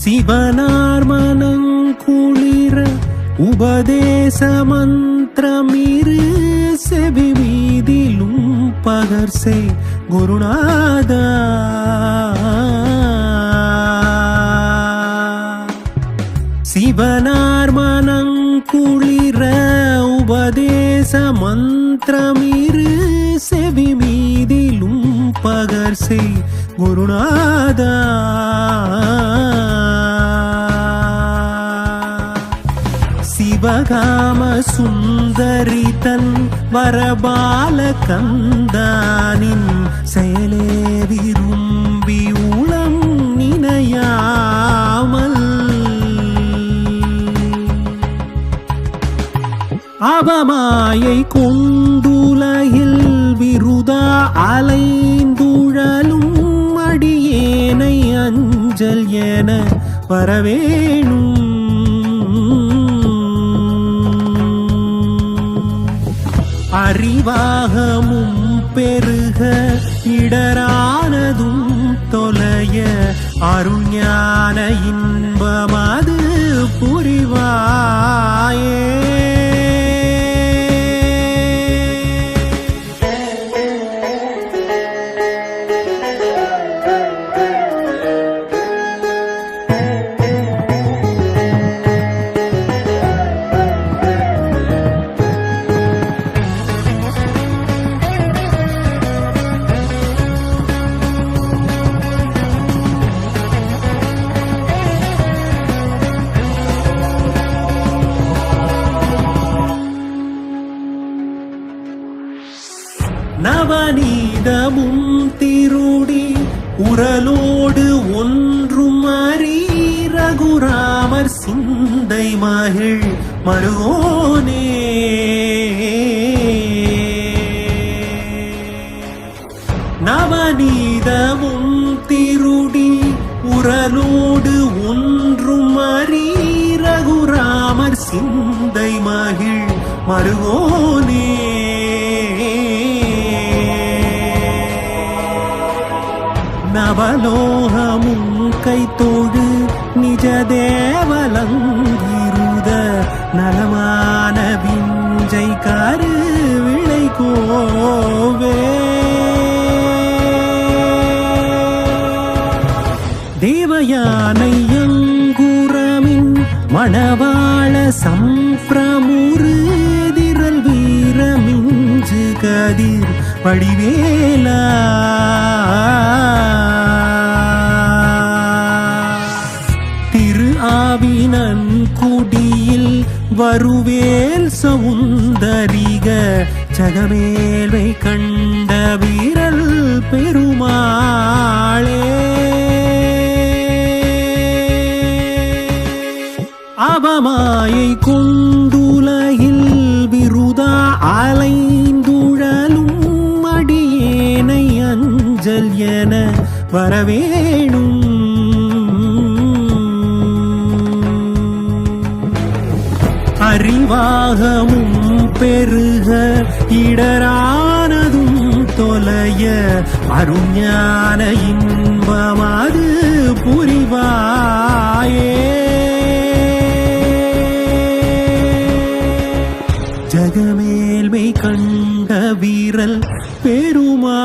சிவனார் மனங்குளிர உபதேச மந்திரமிரு செவி மீதிலும் பகர்சே குருநாதா. சிவனார் மனங்குளிர உபதேச மந்திரமிரு செவி மீதிலும் பகர்சே குருநாதா. சிவகாம சுந்தரிதன் வரபால கந்தானின் செயலே விரும்பி உளம் நினையாமல் அவமாயை கொண்டுலகில் விருதா அலைந்துழலும் அடியேனை அஞ்சல் என வரவேணும். அறிவாகமும் பெருக இடரானதும் தொலைய அருஞான இன்பமது புரிவாயே. நவநீதமும் திருடி உரலோடு ஒன்றும் அறி ரகுராமர் சிந்தை மகிழ் மருகோனே. நவநீதமும் திருடி உரலோடு ஒன்றும் அறி ரகுராமர் சிந்தை மகிழ் மருகோனே. நவலோகமும் கைத்தோடு நிஜ தேவலங்கிருத நலமான விஞ்சை கரு விளை கோவே. தேவயானை அங்குரமின் மணவாள சம்பிரமுரு திரள் வீரமிஞ்சு கதிர் வடிவேலா. திரு ஆவினன் குடியில் வருவேல் சவுந்தரிக ஜகமேல்வை கண்ட வீரல் பெருமாளே. அவமாயை கொண்டுலகில் விருதா அலைந்துழலும் அடியேனை அஞ்சல் என வரவேணும். அறிவாகமும் பெருக இடரானதும் தொலைய அருஞான இன்பமது புரிவாயே. ஜகமேல்மை கண்ட வீரல் பெருமாள்.